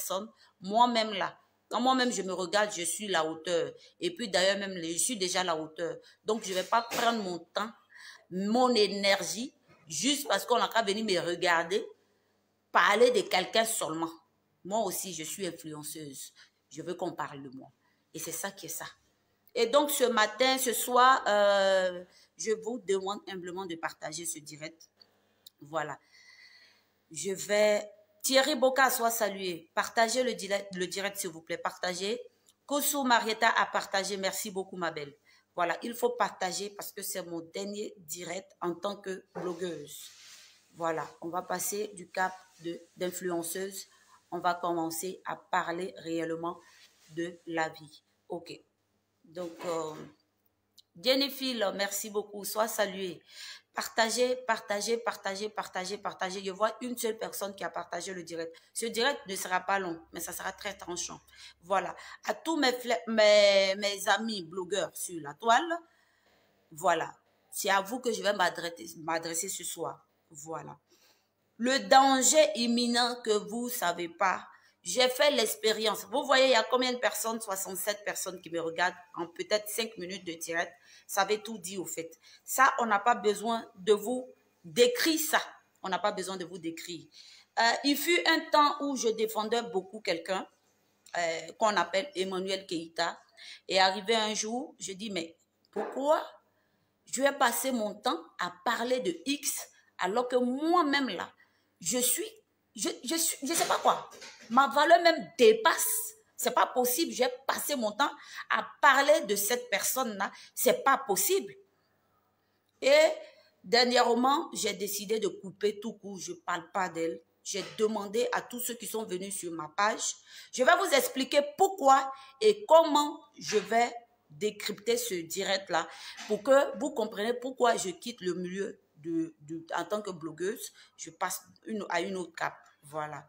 personne, moi-même là, quand moi-même je me regarde, je suis la hauteur. Et puis d'ailleurs même, je suis déjà la hauteur. Donc je ne vais pas prendre mon temps, mon énergie, juste parce qu'on n'a qu'à venir me regarder, parler de quelqu'un seulement. Moi aussi, je suis influenceuse. Je veux qu'on parle de moi. Et c'est ça qui est ça. Et donc, ce matin, ce soir, je vous demande humblement de partager ce direct. Voilà. Je vais... Thierry Boka soit salué. Partagez le direct, s'il vous plaît. Partagez. Kosu Marietta a partagé. Merci beaucoup, ma belle. Voilà, il faut partager parce que c'est mon dernier direct en tant que blogueuse. Voilà, on va passer du cap d'influenceuse. On va commencer à parler réellement de la vie. OK. Donc, Jennifer, merci beaucoup. Sois saluée. Partagez, partagez, partagez, partagez, partagez. Je vois une seule personne qui a partagé le direct. Ce direct ne sera pas long, mais ça sera très tranchant. Voilà. À tous mes amis blogueurs sur la toile, voilà. C'est à vous que je vais m'adresser ce soir. Voilà. Le danger imminent que vous ne savez pas, j'ai fait l'expérience. Vous voyez, il y a combien de personnes? 67 personnes qui me regardent en peut-être 5 minutes de direct. Ça veut tout dire au fait. Ça, on n'a pas besoin de vous décrire ça. On n'a pas besoin de vous décrire. Il fut un temps où je défendais beaucoup quelqu'un qu'on appelle Emmanuel Keïta. Et arrivé un jour, je dis, mais pourquoi je vais passer mon temps à parler de X alors que moi-même là, je sais pas quoi. Ma valeur même dépasse. C'est pas possible. J'ai passé mon temps à parler de cette personne-là. C'est pas possible. Et dernièrement, j'ai décidé de couper tout court. Je parle pas d'elle. J'ai demandé à tous ceux qui sont venus sur ma page. Je vais vous expliquer pourquoi et comment je vais décrypter ce direct-là pour que vous compreniez pourquoi je quitte le milieu en tant que blogueuse, je passe à une autre cape. Voilà.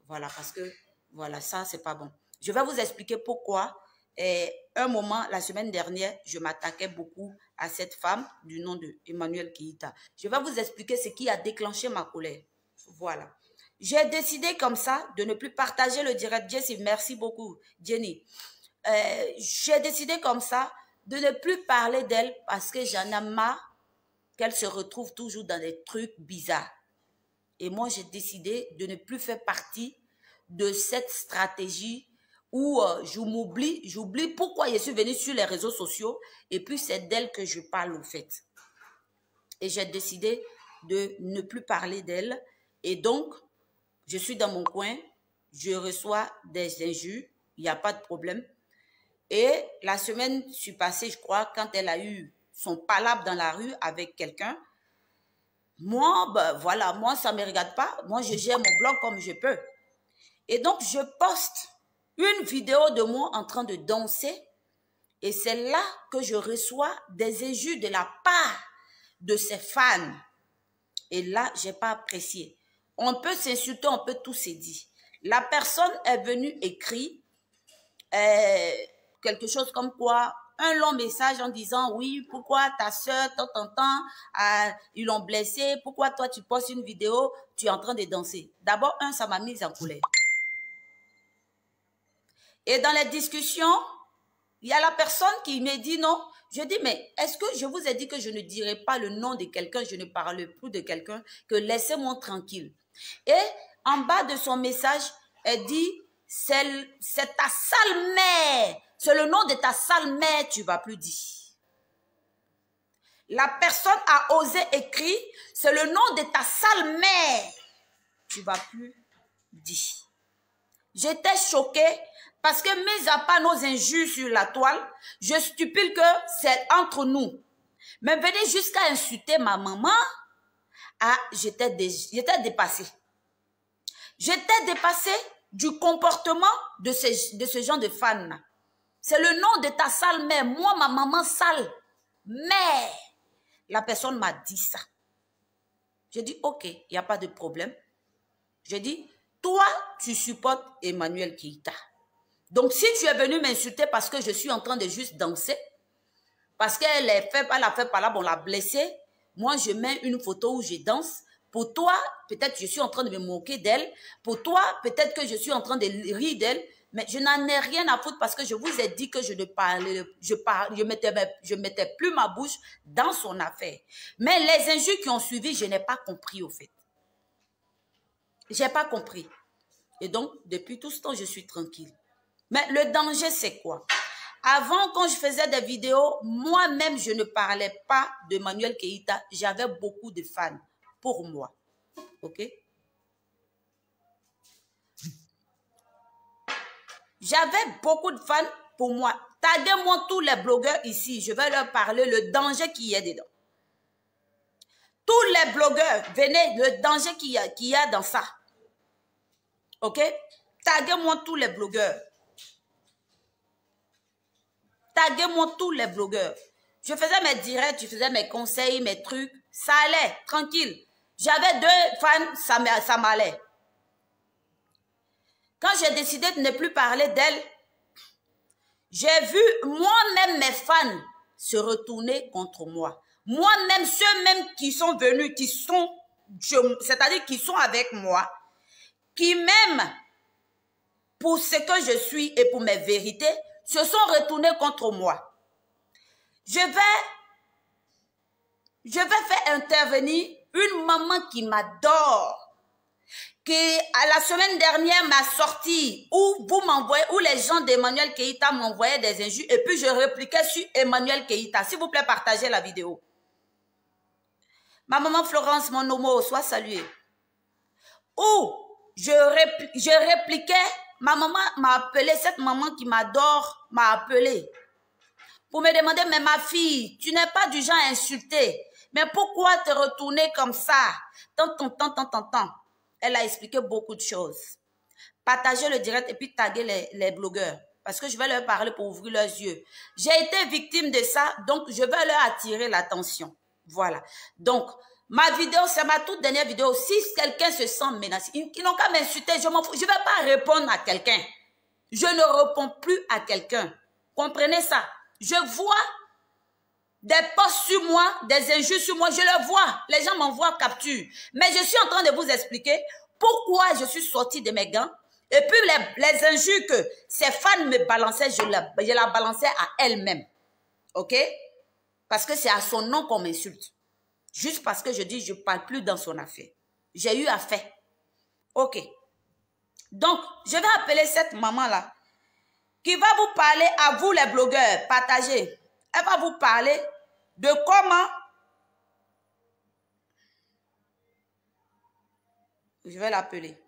Voilà, parce que, voilà, ça, c'est pas bon. Je vais vous expliquer pourquoi. Un moment, la semaine dernière, je m'attaquais beaucoup à cette femme du nom de Emmanuel Keïta. Je vais vous expliquer ce qui a déclenché ma colère. Voilà. J'ai décidé comme ça de ne plus partager le direct. Jessie, merci beaucoup, Jenny. J'ai décidé comme ça de ne plus parler d'elle parce que j'en ai marre qu'elle se retrouve toujours dans des trucs bizarres. Et moi, j'ai décidé de ne plus faire partie de cette stratégie où j'oublie pourquoi je suis venue sur les réseaux sociaux et puis c'est d'elle que je parle au fait. Et j'ai décidé de ne plus parler d'elle et donc, je suis dans mon coin, je reçois des injures, il n'y a pas de problème. Et la semaine passée, je crois, quand elle a eu son palabre dans la rue avec quelqu'un, moi, ben voilà, moi, ça ne me regarde pas. Moi, je gère mon blog comme je peux. Et donc, je poste une vidéo de moi en train de danser. Et c'est là que je reçois des injures de la part de ses fans. Et là, je n'ai pas apprécié. On peut s'insulter, on peut tout se dire. La personne est venue écrire quelque chose comme quoi, un long message en disant, oui, pourquoi ta soeur, ils l'ont blessé, pourquoi toi tu postes une vidéo, tu es en train de danser. D'abord, ça m'a mise en colère. Et dans les discussions, il y a la personne qui me dit non. Je dis, mais est-ce que je vous ai dit que je ne dirai pas le nom de quelqu'un, je ne parle plus de quelqu'un, que laissez-moi tranquille. Et en bas de son message, elle dit, c'est ta sale mère. C'est le nom de ta sale mère, tu ne vas plus dire. La personne a osé écrire, c'est le nom de ta sale mère, tu ne vas plus dire. J'étais choquée parce que, mis à part nos injures sur la toile, je stipule que c'est entre nous. Mais venez jusqu'à insulter ma maman, j'étais dépassée. J'étais dépassée du comportement de ce genre de fan. C'est le nom de ta sale mère. Moi, ma maman sale mère. La personne m'a dit ça. J'ai dit, ok, il n'y a pas de problème. J'ai dit, toi, tu supportes Emmanuel Keïta. Donc, si tu es venu m'insulter parce que je suis en train de juste danser, parce qu'elle a fait par là, on l'a blessée, moi, je mets une photo où je danse Pour toi, peut-être je suis en train de me moquer d'elle. Pour toi, peut-être que je suis en train de rire d'elle. Mais je n'en ai rien à foutre parce que je vous ai dit que je ne parlais, je mettais plus ma bouche dans son affaire. Mais les injures qui ont suivi, je n'ai pas compris au fait. J'ai pas compris. Et donc, depuis tout ce temps, je suis tranquille. Mais le danger, c'est quoi? Avant, quand je faisais des vidéos, moi-même, je ne parlais pas de Manuel Keïta. J'avais beaucoup de fans pour moi. OK? J'avais beaucoup de fans pour moi. Taguez-moi tous les blogueurs ici. Je vais leur parler le danger qu'il y a dedans. Tous les blogueurs, venez, le danger qu'il y a dans ça. OK? Taguez-moi tous les blogueurs. Taguez-moi tous les blogueurs. Je faisais mes directs, je faisais mes conseils, mes trucs. Ça allait, tranquille. J'avais 2 fans, ça m'allait. Quand j'ai décidé de ne plus parler d'elle, j'ai vu moi-même mes fans se retourner contre moi. Moi-même, ceux-mêmes qui sont venus, c'est-à-dire qui sont avec moi, qui m'aiment pour ce que je suis et pour mes vérités, se sont retournés contre moi. Je vais faire intervenir une maman qui m'adore, qui à la semaine dernière m'a sorti, où les gens d'Emmanuel Keïta m'envoyaient des injures et puis je répliquais sur Emmanuel Keïta. S'il vous plaît, partagez la vidéo. Ma maman Florence, mon homo, soit saluée. Où je répliquais, ma maman m'a appelé, cette maman qui m'adore m'a appelé pour me demander, mais ma fille, tu n'es pas du genre à insulter, mais pourquoi te retourner comme ça? Tant. Elle a expliqué beaucoup de choses. Partagez le direct et puis taguez les blogueurs, parce que je vais leur parler pour ouvrir leurs yeux. J'ai été victime de ça, donc je vais leur attirer l'attention. Voilà. Donc, ma vidéo, c'est ma toute dernière vidéo. Si quelqu'un se sent menacé, ils n'ont qu'à m'insulter, je m'en fous. Je ne vais pas répondre à quelqu'un. Je ne réponds plus à quelqu'un. Comprenez ça? Je vois des posts sur moi, des injures sur moi, je le vois. Les gens m'envoient capture. Mais je suis en train de vous expliquer pourquoi je suis sortie de mes gants. Et puis les injures que ces fans me balançaient, je la balançais à elle-même. OK? Parce que c'est à son nom qu'on m'insulte. Juste parce que je dis, je ne parle plus dans son affaire. J'ai eu affaire. OK. Donc, je vais appeler cette maman-là qui va vous parler à vous les blogueurs. Partagez. Elle va vous parler de comment... Je vais l'appeler.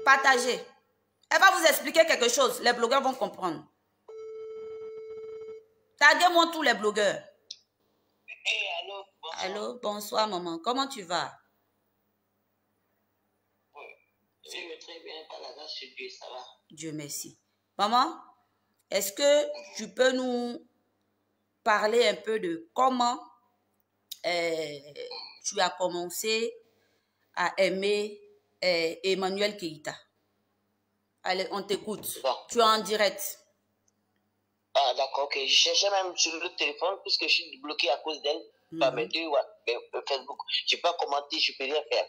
Partagez. Elle va vous expliquer quelque chose. Les blogueurs vont comprendre. Taguez-moi tous les blogueurs. Hey, allô, bonsoir. Allô, bonsoir maman. Comment tu vas? Oui, je vais très bien, par la grâce de Dieu, ça va. Dieu merci. Maman, est-ce que tu peux nous parler un peu de comment tu as commencé à aimer Emmanuel Keïta? Allez, on t'écoute. Bon. Tu es en direct. Ah, d'accord, ok. Je cherchais même sur le téléphone, puisque je suis bloqué à cause d'elle, par mes 2 Facebook. Je ne peux pas commenter, je ne peux rien faire.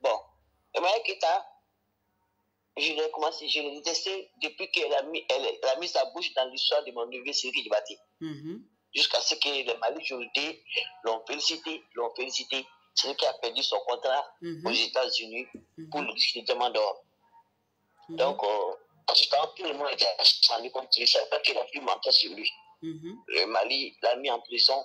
Bon. Emmanuel Keïta, je l'ai commencé, je l'ai détesté depuis qu'elle a mis sa bouche dans l'histoire de mon neveu Sidiki Diabaté. Jusqu'à ce que les majorités l'ont félicité. C'est qui a perdu son contrat aux États-Unis pour le discrimination d'or. Donc, en ce temps, tout le monde était rendu compte qu'il ne savait pas qu'il a pu mentir sur lui. Le Mali l'a mis en prison.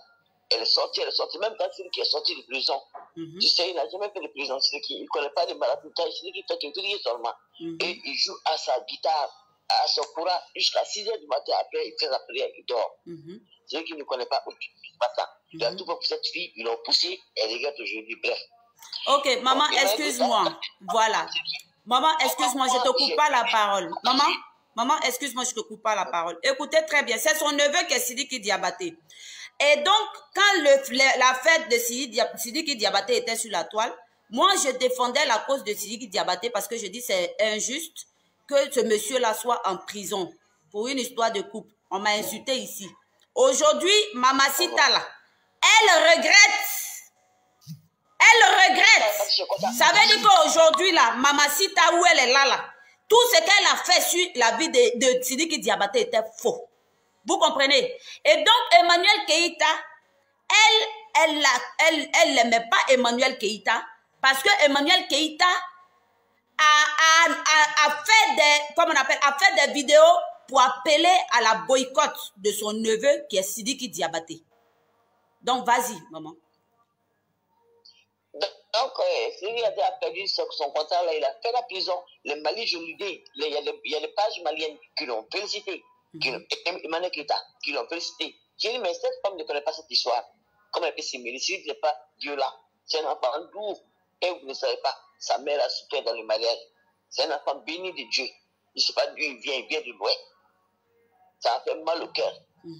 Elle est sortie. Même quand c'est lui qui est sorti de prison, tu sais, il n'a jamais fait de prison. C'est qu'il ne connaît pas de maraboutage. C'est lui qui fait que tout seulement. Et il joue à sa guitare, à son courant, jusqu'à 6 h du matin. Après, il fait sa prière, il dort. C'est lui qui ne connaît pas où tu passes. Tout pour cette fille, ils l'ont poussée. Elle regrette aujourd'hui. Bref. Ok, maman, excuse-moi. Voilà. Maman, excuse-moi, je ne te coupe pas la parole. Maman, excuse-moi, je ne te coupe pas la parole. Écoutez très bien, c'est son neveu qui est Sidiki Diabaté. Et donc, quand la fête de Sidiki Diabaté était sur la toile, moi, je défendais la cause de Sidiki Diabaté parce que je dis c'est injuste que ce monsieur-là soit en prison pour une histoire de couple. On m'a insulté ici. Aujourd'hui, Mamacita là, elle regrette Elle regrette. Ça veut dire qu'aujourd'hui, là, Mamacita, où elle est là, tout ce qu'elle a fait sur la vie de Sidiki Diabaté était faux. Vous comprenez? Et donc, Emmanuel Keïta, elle n'aimait pas Emmanuel Keïta parce que Emmanuel Keïta a fait des, comment on appelle, a fait des vidéos pour appeler à la boycott de son neveu qui est Sidiki Diabaté. Donc, vas-y, maman. Donc, Sidiki a perdu son contrat, là, il a fait la prison. Le Mali, je lui dis, il y a les pages maliennes qui l'ont félicité, Emmanuel Keïta, qui l'ont félicité. J'ai dit, mais cette femme ne connaît pas cette histoire. Comment elle peut s'aimer? Sidiki n'est pas Dieu là. C'est un enfant doux. Et vous ne savez pas, sa mère a souffert dans le mariage. C'est un enfant béni de Dieu. Je ne sais pas d'où il vient de loin. Ça a fait mal au cœur.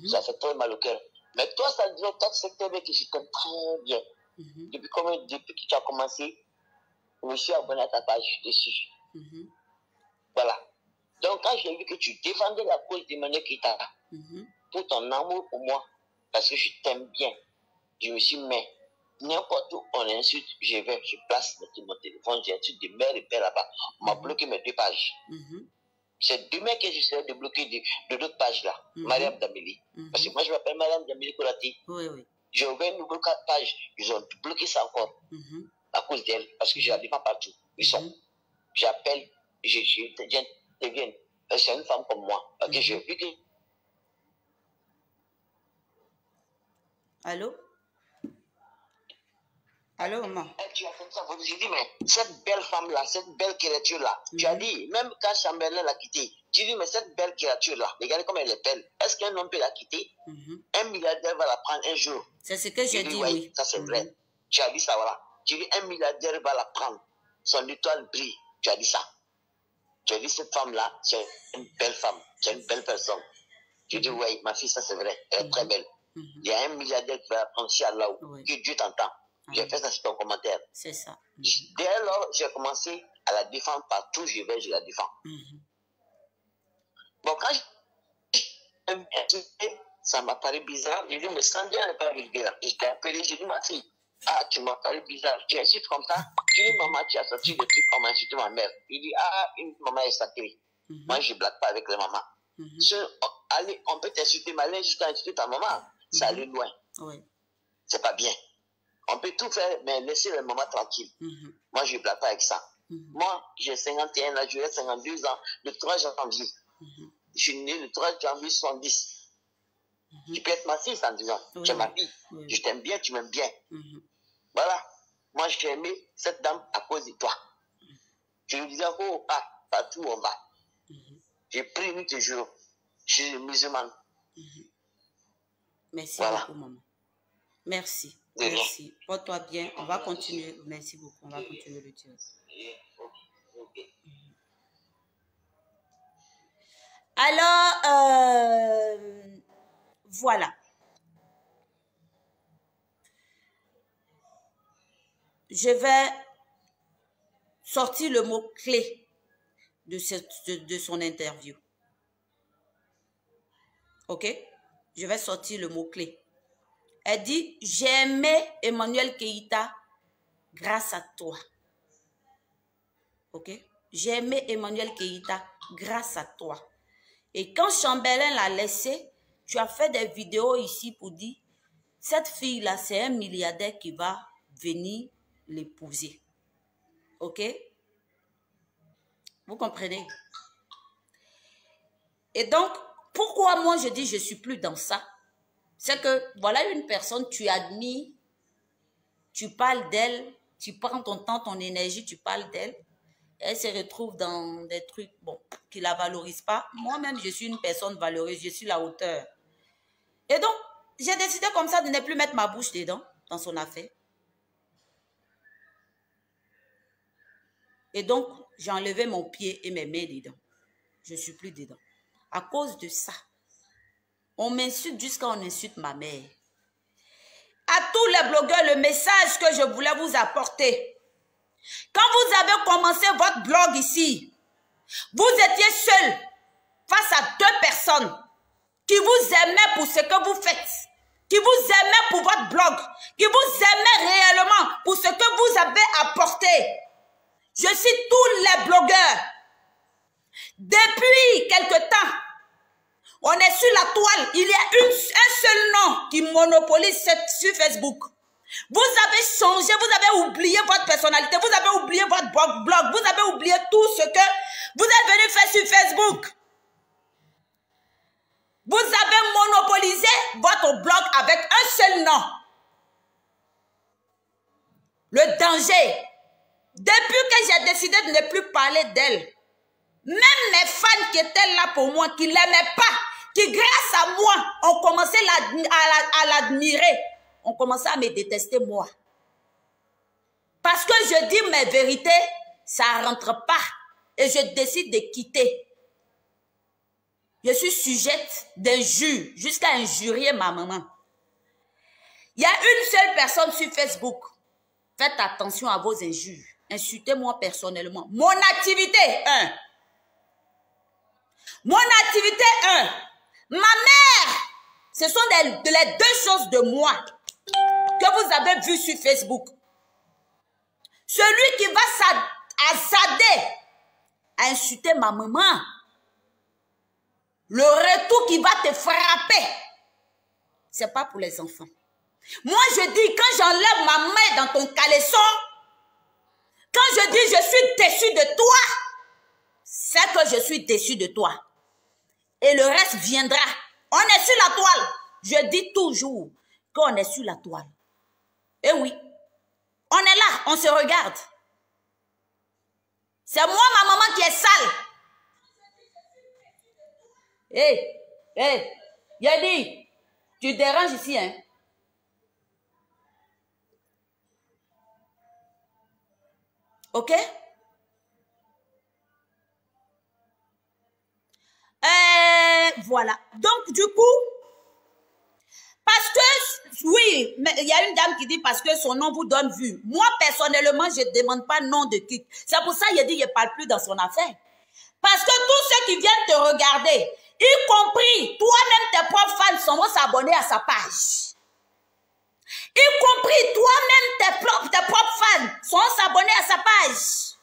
Ça a fait très mal au cœur. Mais toi, ça dit, toi, c'est que je t'aime très bien. Depuis que tu as commencé, je me suis abonné à ta page dessus. Voilà. Donc, quand j'ai vu que tu défendais la cause d'Emmanuel Keïta, pour ton amour pour moi, parce que je t'aime bien, je me suis mis. N'importe où on insulte, je place mon téléphone, j'insulte des mères et pères là-bas. On m'a bloqué mes 2 pages. C'est demain que je serai débloqué de d'autres pages là. Mariam Dameli. Parce que moi je m'appelle Mariam Dameli Kolati. J'ai ouvert une nouvelle page. Ils ont bloqué ça encore. À cause d'elle. Parce que je la défends partout. Ils sont. J'appelle, je deviens. C'est une femme comme moi. Parce que j'ai vu que. Allô? Allô, maman? Tu as fait ça, j'ai dit, mais cette belle femme-là, cette belle créature-là, tu as dit, même quand Chamberlain l'a quittée, tu dis, mais cette belle créature-là, regardez comme elle est belle. Est-ce qu'un homme peut la quitter? Un milliardaire va la prendre un jour. C'est ce que j'ai dit, oui. Ça, c'est vrai. Tu as dit ça, voilà. Tu dis, un milliardaire va la prendre. Son étoile brille. Tu as dit ça. Tu as dit, cette femme-là, c'est une belle femme. C'est une belle personne. Tu dis, oui, ma fille, ça, c'est vrai. Elle est très belle. Il y a un milliardaire qui va la prendre chez Allah. Que Dieu t'entend. J'ai fait ça sur ton commentaire. C'est ça. Dès lors, j'ai commencé à la défendre partout, je la défends. Bon, quand ça m'a paru bizarre, j'ai dit, mais Sandra n'est pas vulgaire. Je t'ai appelé, j'ai dit, ma fille, tu m'as paru bizarre. Tu insultes comme ça. Tu dis, maman, tu as sorti des trucs, on m'a insulté ma mère. Il dit, une maman est sacrée. Moi, je ne blague pas avec les mamans. Allez, on peut t'insulter, mais aller jusqu'à insulter ta maman, ça allait loin. C'est pas bien. On peut tout faire, mais laisser les mamans tranquilles. Moi, je ne blague pas avec ça. Moi, j'ai 51 ans, j'aurai 52 ans, le 3 janvier. Je suis né le 3 janvier 70. Tu peux être ma fille, sans dire, tu es ma fille. Je t'aime bien, tu m'aimes bien. Voilà. Moi, j'ai aimé cette dame à cause de toi. Je lui disais, partout où on va. J'ai pris nuit et jour. Je suis musulmane. Merci beaucoup, maman. Merci. Merci. Porte-toi bien. On va continuer. Merci beaucoup. On va continuer le direct. Alors, voilà. Je vais sortir le mot-clé de son interview. OK? Je vais sortir le mot-clé. Elle dit, j'ai aimé Emmanuel Keïta grâce à toi. OK? J'ai aimé Emmanuel Keïta grâce à toi. Et quand Chamberlain l'a laissé, tu as fait des vidéos ici pour dire, cette fille-là, c'est un milliardaire qui va venir l'épouser. OK? Vous comprenez? Et donc, pourquoi moi je dis je ne suis plus dans ça? C'est que voilà une personne, tu admires, tu parles d'elle, tu prends ton temps, ton énergie, tu parles d'elle. Elle se retrouve dans des trucs bon, qui ne la valorisent pas. Moi-même, je suis une personne valeureuse, je suis la hauteur. Et donc, j'ai décidé comme ça de ne plus mettre ma bouche dedans, dans son affaire. Et donc, j'ai enlevé mon pied et mes mains dedans. Je ne suis plus dedans. À cause de ça, on m'insulte jusqu'à on insulte ma mère. À tous les blogueurs, le message que je voulais vous apporter. Quand vous avez commencé votre blog ici, vous étiez seul face à 2 personnes qui vous aimaient pour ce que vous faites. qui vous aimez pour votre blog, qui vous aimez réellement pour ce que vous avez apporté. Je cite tous les blogueurs. Depuis quelque temps, on est sur la toile. Il y a un seul nom qui monopolise sur Facebook. Vous avez changé, vous avez oublié votre personnalité, vous avez oublié votre blog, vous avez oublié tout ce que vous êtes venu faire sur Facebook. Vous avez monopolisé votre blog avec un seul nom. Le danger. Depuis que j'ai décidé de ne plus parler d'elle, même mes fans qui étaient là pour moi, qui ne l'aimaient pas, qui grâce à moi ont commencé à l'admirer, ont commencé à me détester moi. Parce que je dis mes vérités, ça ne rentre pas. Et je décide de quitter. Je suis sujette d'injures, jusqu'à injurier ma maman. Il y a une seule personne sur Facebook. Faites attention à vos injures. Insultez-moi personnellement. Mon activité, 1. Mon activité, 1. Ma mère. Ce sont les deux choses de moi que vous avez vues sur Facebook. Celui qui va s'azader à insulter ma maman. Le retour qui va te frapper, c'est pas pour les enfants. Moi, je dis, quand j'enlève ma main dans ton caleçon, quand je dis je suis déçu de toi, c'est que je suis déçu de toi. Et le reste viendra. On est sur la toile. Je dis toujours qu'on est sur la toile. Eh oui, on est là, on se regarde. C'est moi, ma maman, qui est sale. Yadi, tu déranges ici, hein? Ok? Voilà. Donc, du coup, parce que, oui, mais il y a une dame qui dit parce que son nom vous donne vue. Moi, personnellement, je ne demande pas nom de qui. C'est pour ça qu'il a dit, il ne parle plus dans son affaire. Parce que tous ceux qui viennent te regarder, y compris toi-même, tes propres fans vont s'abonner à sa page. Y compris toi-même, tes propres fans vont s'abonner à sa page.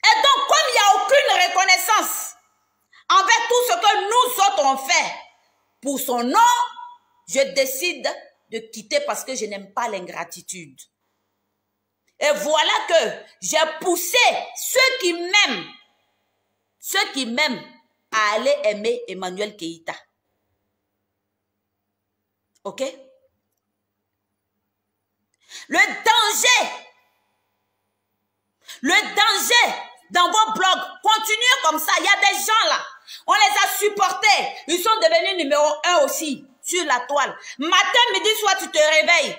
Et donc, comme il n'y a aucune reconnaissance envers tout ce que nous autres on fait pour son nom, je décide de quitter parce que je n'aime pas l'ingratitude. Et voilà que j'ai poussé ceux qui m'aiment à aller aimer Emmanuel Keïta. Ok? Le danger dans vos blogs, continuez comme ça. Il y a des gens là, on les a supportés. Ils sont devenus numéro 1 aussi sur la toile. Matin, midi, soir, tu te réveilles.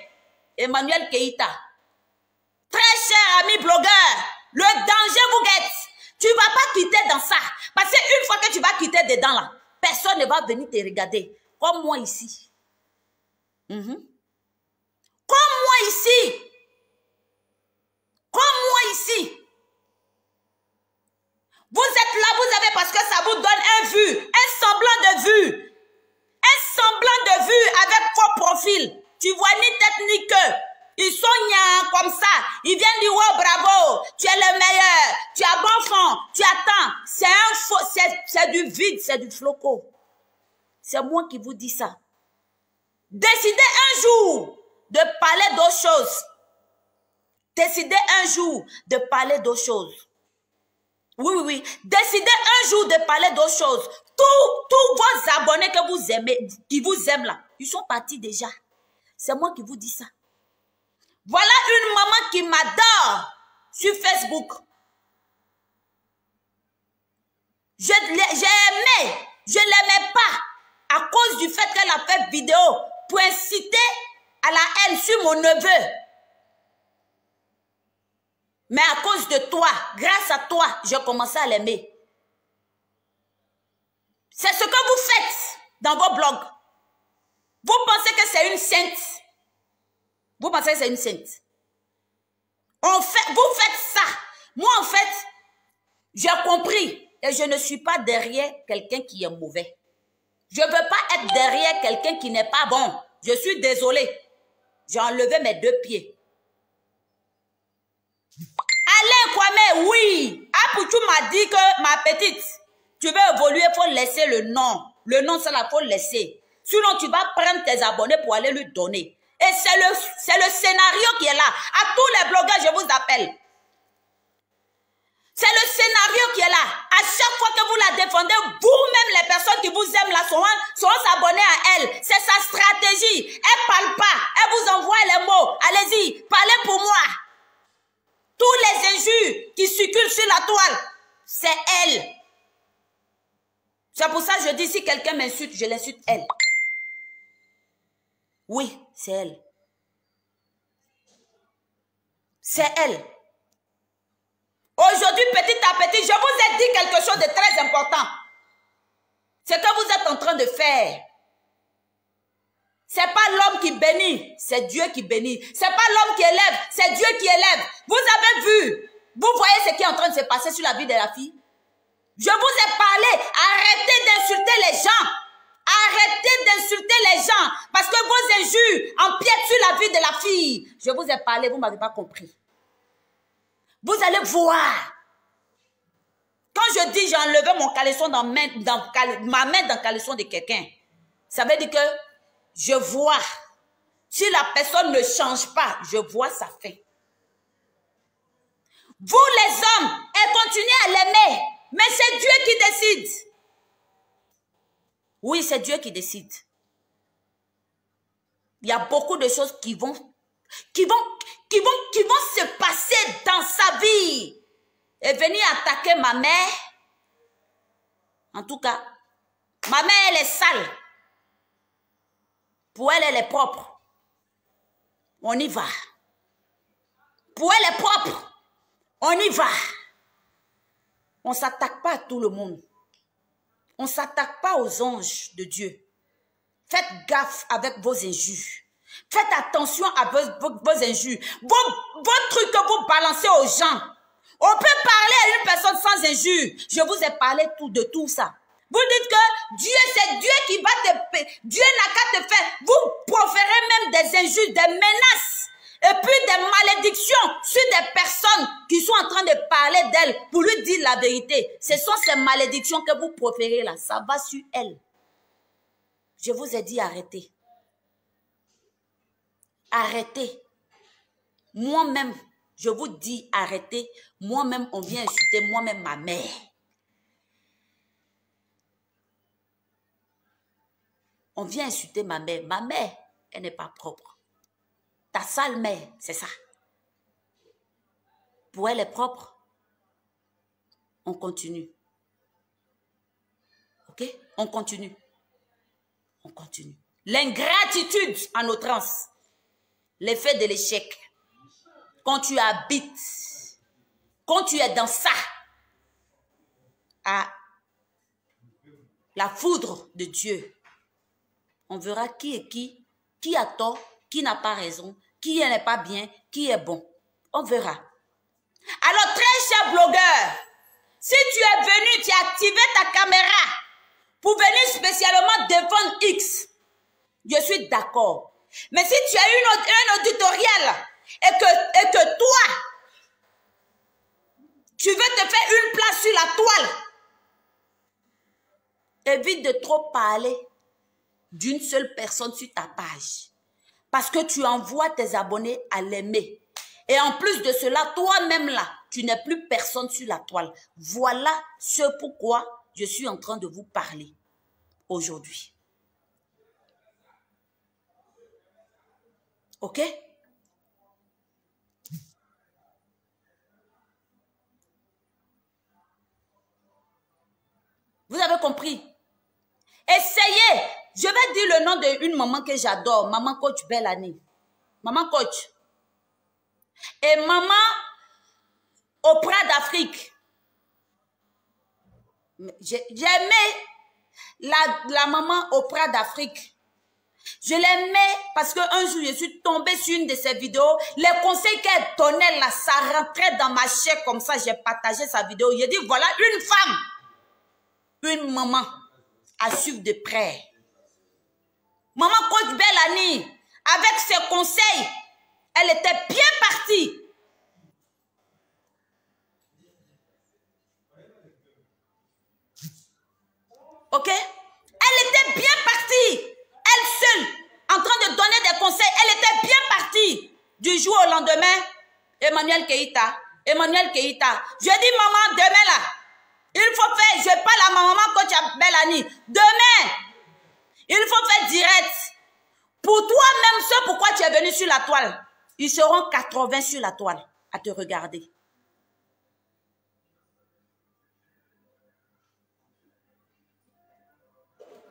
Emmanuel Keïta. Très cher ami blogueur, le danger vous guette. Tu ne vas pas quitter dans ça. Parce qu'une fois que tu vas quitter dedans là, personne ne va venir te regarder. Comme moi ici. Comme moi ici. Comme moi ici. Vous êtes là, vous avez parce que ça vous donne un vue, un semblant de vue. Un semblant de vue avec vos profils. Tu vois ni tête ni queue. Ils sont nia comme ça. Ils viennent dire, oh bravo, tu es le meilleur. Tu as bon fond, tu attends. C'est un faux, c'est du vide, c'est du floco. C'est moi qui vous dis ça. Décidez un jour de parler d'autre chose. Décidez un jour de parler d'autre chose. Oui. Décidez un jour de parler d'autre chose. Tous vos abonnés que vous aimez, qui vous aiment là, ils sont partis déjà. C'est moi qui vous dis ça. Voilà une maman qui m'adore sur Facebook. Je l'aimais, je ne l'aimais pas à cause du fait qu'elle a fait vidéo pour inciter à la haine sur mon neveu. Mais à cause de toi, grâce à toi, j'ai commencé à l'aimer. C'est ce que vous faites dans vos blogs. Vous pensez que c'est une sainte. Vous pensez que c'est une sainte. Vous faites ça. Moi, en fait, j'ai compris. Et je ne suis pas derrière quelqu'un qui est mauvais. Je ne veux pas être derrière quelqu'un qui n'est pas bon. Je suis désolée. J'ai enlevé mes 2 pieds. Alain Kwame, oui. Apouchou m'a dit que, ma petite, tu veux évoluer, il faut laisser le nom. Le nom, ça, il faut laisser. Sinon, tu vas prendre tes abonnés pour aller lui donner. Et c'est le scénario qui est là. À tous les blogueurs, je vous appelle. C'est le scénario qui est là. À chaque fois que vous la défendez, vous-même, les personnes qui vous aiment là, sont s'abonner à elle. C'est sa stratégie. Elle parle pas. Elle vous envoie les mots. Allez-y, parlez pour moi. Tous les injures qui circulent sur la toile, c'est elle. C'est pour ça que je dis, si quelqu'un m'insulte, je l'insulte elle. Oui, c'est elle. C'est elle. Aujourd'hui, petit à petit, je vous ai dit quelque chose de très important. Ce que vous êtes en train de faire. Ce n'est pas l'homme qui bénit, c'est Dieu qui bénit. Ce n'est pas l'homme qui élève, c'est Dieu qui élève. Vous avez vu, vous voyez ce qui est en train de se passer sur la vie de la fille. Je vous ai parlé, arrêtez d'insulter les gens. Arrêtez d'insulter les gens parce que vos injures empiètent sur la vie de la fille. Je vous ai parlé, vous ne m'avez pas compris. Vous allez voir. Quand je dis j'ai enlevé mon caleçon ma main dans le caleçon de quelqu'un, ça veut dire que je vois. Si la personne ne change pas, je vois sa fin. Vous les hommes, continuez à l'aimer, mais c'est Dieu qui décide. Oui, c'est Dieu qui décide. Il y a beaucoup de choses qui vont se passer dans sa vie. Et venir attaquer ma mère. En tout cas, ma mère, elle est sale. Pour elle, elle est propre. On y va. Pour elle est propre. On y va. On ne s'attaque pas à tout le monde. On ne s'attaque pas aux anges de Dieu. Faites gaffe avec vos injures. Faites attention à vos injures. Vos trucs que vous balancez aux gens. On peut parler à une personne sans injure. Je vous ai parlé de tout ça. Vous dites que Dieu, c'est Dieu qui va te... Dieu n'a qu'à te faire. Vous proférez même des injures, des menaces. Et puis des malédictions sur des personnes qui sont en train de parler d'elle pour lui dire la vérité. Ce sont ces malédictions que vous proférez là. Ça va sur elle. Je vous ai dit arrêtez. Arrêtez. Moi-même, je vous dis arrêtez. Moi-même, on vient insulter moi-même ma mère. On vient insulter ma mère. Ma mère, elle n'est pas propre. Ta sale mère, c'est ça. Pour elle est propre. On continue. Ok? On continue. On continue. L'ingratitude en outrance. L'effet de l'échec. Quand tu habites, quand tu es dans ça, à la foudre de Dieu, on verra qui est qui a tort, qui n'a pas raison, qui n'est pas bien, qui est bon. On verra. Alors, très cher blogueur, si tu es venu, tu as activé ta caméra pour venir spécialement défendre X, je suis d'accord. Mais si tu as un auditorial et que toi, tu veux te faire une place sur la toile, évite de trop parler d'une seule personne sur ta page. Parce que tu envoies tes abonnés à l'aimer. Et en plus de cela, toi-même là, tu n'es plus personne sur la toile. Voilà ce pourquoi je suis en train de vous parler aujourd'hui. Ok? Vous avez compris? Essayez. Je vais dire le nom d'une maman que j'adore. Maman Coach Bellani. Maman Coach. Et maman Oprah d'Afrique. J'aimais la maman Oprah d'Afrique. Je l'aimais parce qu'un jour, je suis tombée sur une de ses vidéos. Les conseils qu'elle donnait là, ça rentrait dans ma chair comme ça. J'ai partagé sa vidéo. J'ai dit, voilà une femme, une maman à suivre de près. Maman Coach Bellani, avec ses conseils, elle était bien partie. Ok? Elle était bien partie. Elle seule, en train de donner des conseils, elle était bien partie. Du jour au lendemain, Emmanuel Keïta. Je dis, maman, demain là, il faut faire, je parle à ma maman Coach Bellani. Demain, il faut faire direct. Pour toi-même, ce pourquoi tu es venu sur la toile, ils seront 80 sur la toile à te regarder.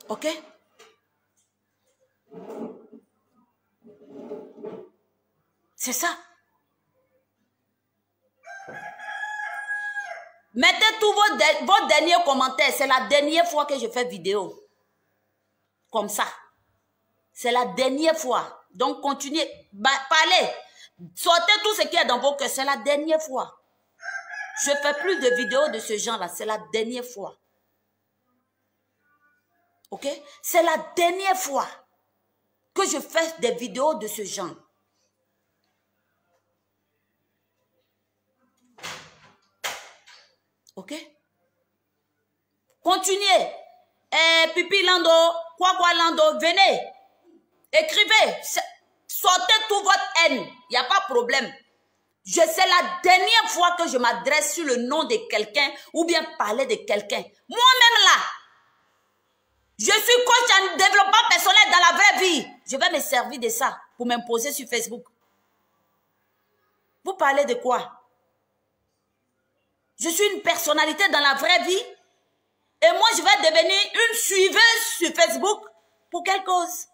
Ok? C'est ça. Mettez tous vos derniers commentaires. C'est la dernière fois que je fais vidéo. Comme ça. C'est la dernière fois. Donc, continuez. Parlez. Sortez tout ce qui est dans vos cœurs. C'est la dernière fois. Je ne fais plus de vidéos de ce genre-là. C'est la dernière fois. Ok? C'est la dernière fois que je fais des vidéos de ce genre. Ok? Continuez. Pipi Lando, quoi Lando, venez. Écrivez. Sortez toute votre haine. Il n'y a pas de problème. C'est la dernière fois que je m'adresse sur le nom de quelqu'un ou bien parler de quelqu'un. Moi-même là, je suis coach en développement personnel dans la vraie vie. Je vais me servir de ça pour m'imposer sur Facebook. Vous parlez de quoi? Je suis une personnalité dans la vraie vie. Et moi, je vais devenir une suiveuse sur Facebook. Pour quelle cause?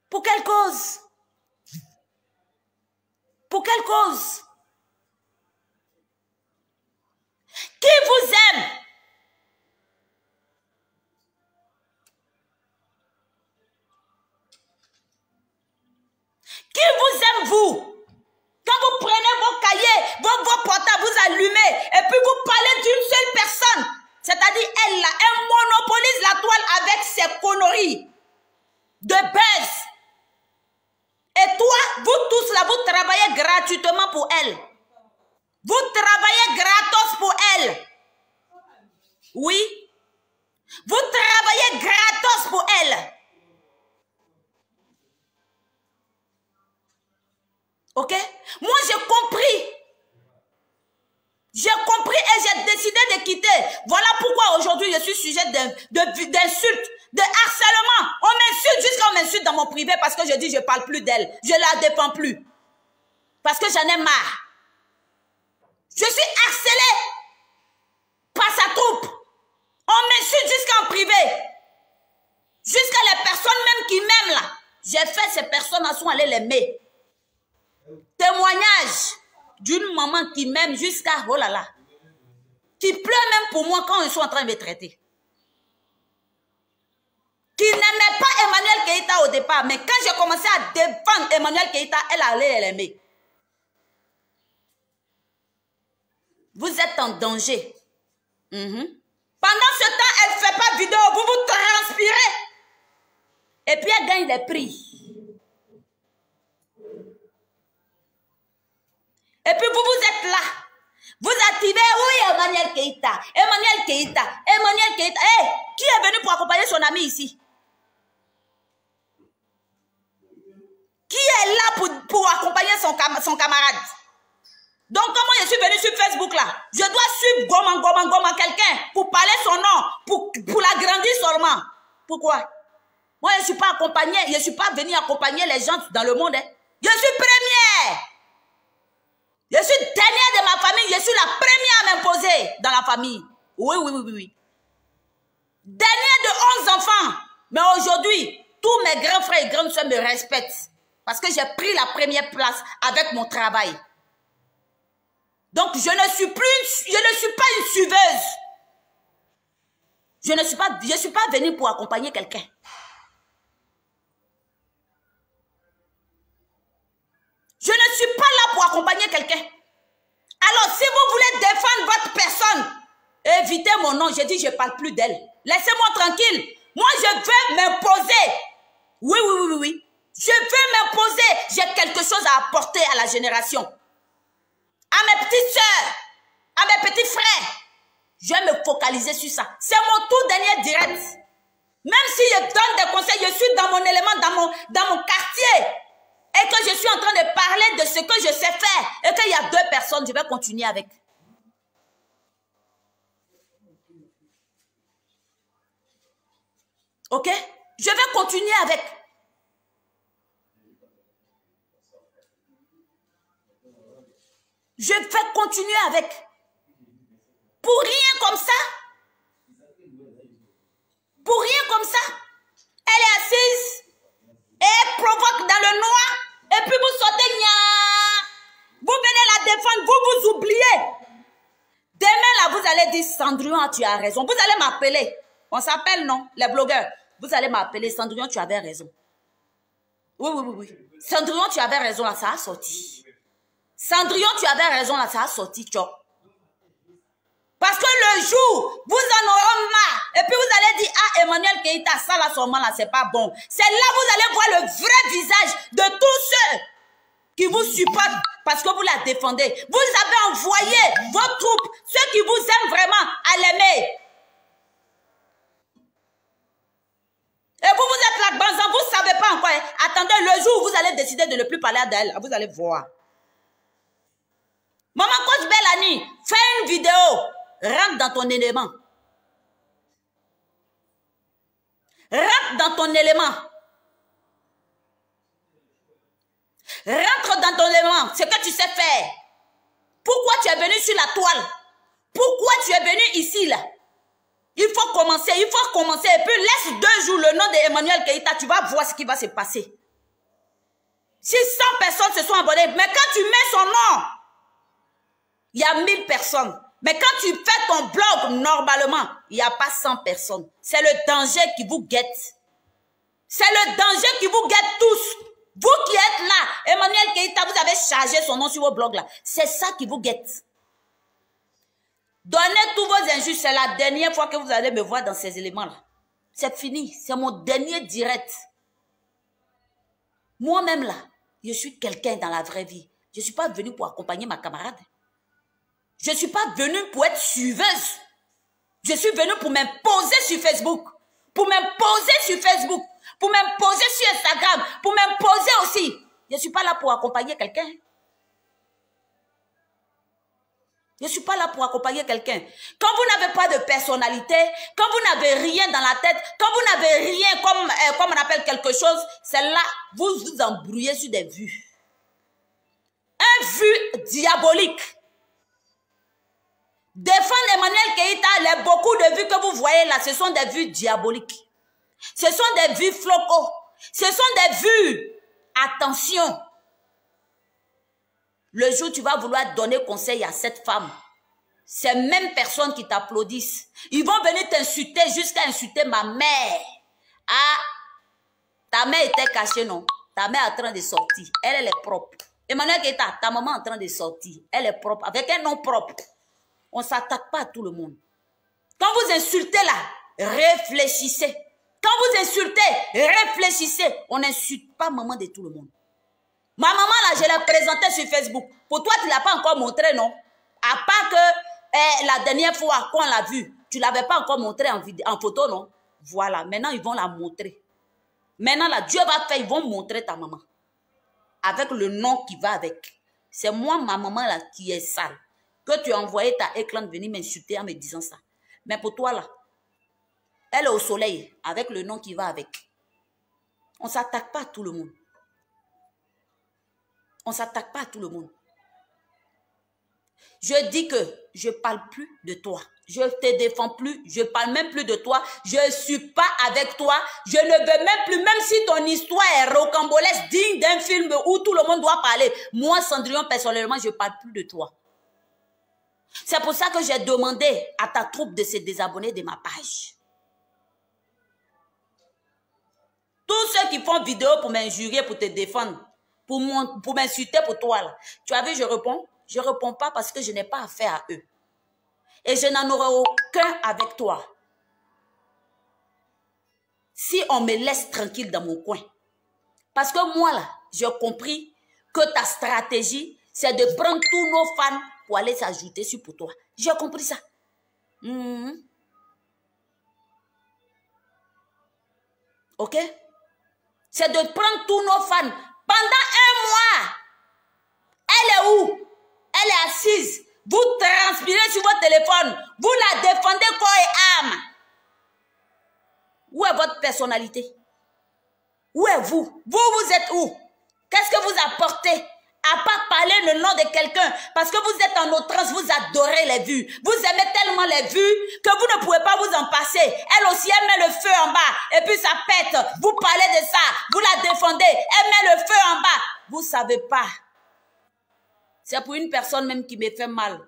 Pour quelle cause? Pour quelle cause? Qui vous aime? Qui vous aime, vous? Quand vous prenez vos cahiers, vos portables, vous allumez, et puis vous parlez d'une seule personne, c'est-à-dire elle là, elle monopolise la toile avec ses conneries de buzz. Et toi, vous tous là, vous travaillez gratuitement pour elle. Vous travaillez gratos pour elle. Oui. Vous travaillez gratos pour elle. Ok? Moi, j'ai compris. J'ai compris et j'ai décidé de quitter. Voilà pourquoi aujourd'hui, je suis sujet d'insultes, de harcèlement. On m'insulte jusqu'à on m'insulte dans mon privé parce que je dis je ne parle plus d'elle. Je ne la défends plus. Parce que j'en ai marre. Je suis harcelée par sa troupe. On m'insulte jusqu'en privé. Jusqu'à les personnes même qui m'aiment là. J'ai fait ces personnes à sont allées l'aimer. Témoignage d'une maman qui m'aime jusqu'à, oh là là, qui pleure même pour moi quand ils sont en train de me traiter. Qui n'aimait pas Emmanuel Keïta au départ, mais quand j'ai commencé à défendre Emmanuel Keïta, elle allait l'aimer. Vous êtes en danger. Pendant ce temps, elle ne fait pas vidéo, vous vous transpirez. Et puis elle gagne les prix. Et puis vous êtes là. Vous activez, oui, Emmanuel Keïta. Emmanuel Keïta. Emmanuel Keïta. Hey, qui est venu pour accompagner son ami ici? Qui est là pour accompagner son camarade? Donc, comment je suis venu sur Facebook là? Je dois suivre Goman quelqu'un pour parler son nom, pour l'agrandir seulement. Pourquoi? Moi, je ne suis pas accompagnée, je ne suis pas venue accompagner les gens dans le monde. Hein. Je suis première. Je suis dernière de ma famille, je suis la première à m'imposer dans la famille. Oui. Dernière de 11 enfants. Mais aujourd'hui, tous mes grands frères et grandes soeurs me respectent. Parce que j'ai pris la première place avec mon travail. Donc, je ne suis pas une suiveuse. Je ne suis pas venue pour accompagner quelqu'un. Je ne suis pas là pour accompagner quelqu'un. Alors, si vous voulez défendre votre personne, évité mon nom. J'ai dit, je ne parle plus d'elle. Laissez-moi tranquille. Moi, je veux m'imposer. Oui, oui, oui, oui, oui. Je veux m'imposer. J'ai quelque chose à apporter à la génération. À mes petites sœurs, à mes petits frères. Je vais me focaliser sur ça. C'est mon tout dernier direct. Même si je donne des conseils, je suis dans mon élément, dans mon quartier. Et que je suis en train de parler de ce que je sais faire. Et qu'il y a 2 personnes, je vais continuer avec. Ok? Je vais continuer avec. Je vais continuer avec. Pour rien comme ça. Pour rien comme ça. Elle est assise. Et elle provoque dans le noir. Et puis vous sautez. Vous venez la défendre. Vous vous oubliez. Demain là, vous allez dire Cendrillon, tu as raison. Vous allez m'appeler. On s'appelle, non? Les blogueurs. Vous allez m'appeler. Cendrillon, tu avais raison. Oui, oui, oui, oui. Cendrillon, tu avais raison là, ça a sorti. Cendrillon, tu avais raison là, ça a sorti, tchok. Parce que le jour, vous en aurez marre. Et puis vous allez dire, ah, Emmanuel Keïta, ça là, seulement là, c'est pas bon. C'est là vous allez voir le vrai visage de tous ceux qui vous supportent parce que vous la défendez. Vous avez envoyé vos troupes, ceux qui vous aiment vraiment, à l'aimer. Et vous, vous êtes là, Banzan, vous ne savez pas encore. Hein. Attendez, le jour où vous allez décider de ne plus parler d'elle, vous allez voir. Maman Coach Bellani, fais une vidéo. Rentre dans ton élément. Rentre dans ton élément. Rentre dans ton élément. Ce que tu sais faire. Pourquoi tu es venu sur la toile? Pourquoi tu es venu ici là? Il faut commencer, il faut commencer. Et puis laisse 2 jours le nom d'Emmanuel Keïta. Tu vas voir ce qui va se passer. Si 100 personnes se sont abonnées, mais quand tu mets son nom, il y a 1000 personnes. Mais quand tu fais ton blog, normalement, il n'y a pas 100 personnes. C'est le danger qui vous guette. C'est le danger qui vous guette tous. Vous qui êtes là, Emmanuel Keïta, vous avez chargé son nom sur vos blogs là. C'est ça qui vous guette. Donnez tous vos injures. C'est la dernière fois que vous allez me voir dans ces éléments-là. C'est fini. C'est mon dernier direct. Moi-même là, je suis quelqu'un dans la vraie vie. Je ne suis pas venue pour accompagner ma camarade. Je ne suis pas venue pour être suiveuse. Je suis venue pour m'imposer sur Facebook. Pour m'imposer sur Facebook. Pour m'imposer sur Instagram. Pour m'imposer aussi. Je ne suis pas là pour accompagner quelqu'un. Je ne suis pas là pour accompagner quelqu'un. Quand vous n'avez pas de personnalité, quand vous n'avez rien dans la tête, quand vous n'avez rien comme on appelle quelque chose, c'est là, vous vous embrouillez sur des vues. Un vue diabolique. Défendre Emmanuel Keïta, les beaucoup de vues que vous voyez là, ce sont des vues diaboliques. Ce sont des vues flocos. Ce sont des vues. Attention. Le jour où tu vas vouloir donner conseil à cette femme, ces mêmes personnes qui t'applaudissent, ils vont venir t'insulter jusqu'à insulter ma mère. Ah, ta mère était cachée, non? Ta mère est en train de sortir. Elle est propre. Emmanuel Keïta, ta maman est en train de sortir. Elle est propre, avec un nom propre. On ne s'attaque pas à tout le monde. Quand vous insultez là, réfléchissez. Quand vous insultez, réfléchissez. On n'insulte pas maman de tout le monde. Ma maman là, je l'ai présentée sur Facebook. Pour toi, tu ne l'as pas encore montré, non? À part que la dernière fois qu'on l'a vue, tu ne l'avais pas encore montré en photo, non? Voilà, maintenant ils vont la montrer. Maintenant là, Dieu va faire, ils vont montrer ta maman. Avec le nom qui va avec. C'est moi, ma maman là, qui est sale. Que tu as envoyé ta éclante venir m'insulter en me disant ça. Mais pour toi là, elle est au soleil avec le nom qui va avec. On ne s'attaque pas à tout le monde. On ne s'attaque pas à tout le monde. Je dis que je ne parle plus de toi. Je ne te défends plus. Je ne parle même plus de toi. Je ne suis pas avec toi. Je ne veux même plus, même si ton histoire est rocambolesque, digne d'un film où tout le monde doit parler. Moi, Cendrillon, personnellement, je ne parle plus de toi. C'est pour ça que j'ai demandé à ta troupe de se désabonner de ma page. Tous ceux qui font vidéo pour m'injurier, pour te défendre, pour m'insulter pour toi, là. Tu as vu, je réponds? Je ne réponds pas parce que je n'ai pas affaire à eux. Et je n'en aurai aucun avec toi. Si on me laisse tranquille dans mon coin. Parce que moi, là, j'ai compris que ta stratégie, c'est de prendre tous nos fans pour aller s'ajouter sur pour toi. J'ai compris ça. Ok? C'est de prendre tous nos fans. Pendant 1 mois, elle est où? Elle est assise. Vous transpirez sur votre téléphone. Vous la défendez corps et âme. Où est votre personnalité? Où est vous? Vous êtes où? Qu'est-ce que vous apportez? À part parler le nom de quelqu'un, parce que vous êtes en outrance, vous adorez les vues. Vous aimez tellement les vues que vous ne pouvez pas vous en passer. Elle aussi, elle met le feu en bas et puis ça pète. Vous parlez de ça, vous la défendez, elle met le feu en bas. Vous ne savez pas. C'est pour une personne même qui me fait mal.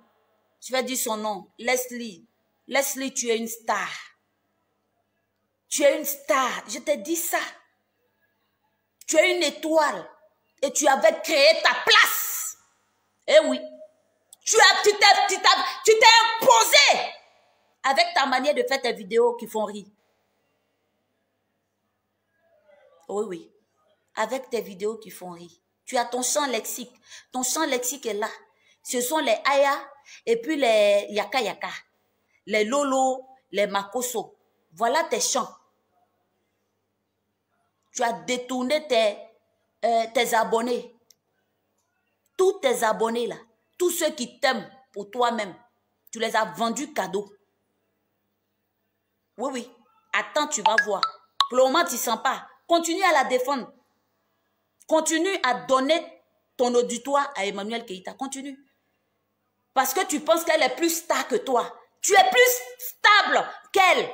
Je vais dire son nom, Leslie. Leslie, tu es une star. Tu es une star, je t'ai dit ça. Tu es une étoile et tu avais créé ta place. Eh oui, tu t'es imposé avec ta manière de faire tes vidéos qui font rire. Oui, oui, avec tes vidéos qui font rire. Tu as ton champ lexique. Ton champ lexique est là. Ce sont les aya et puis les yaka yaka, les lolo, les makoso. Voilà tes champs. Tu as détourné tes abonnés. Tous tes abonnés là, tous ceux qui t'aiment pour toi-même, tu les as vendus cadeaux. Oui, oui. Attends, tu vas voir. Pour le moment, tu ne sens pas. Continue à la défendre. Continue à donner ton auditoire à Emmanuel Keïta. Continue. Parce que tu penses qu'elle est plus star que toi. Tu es plus stable qu'elle.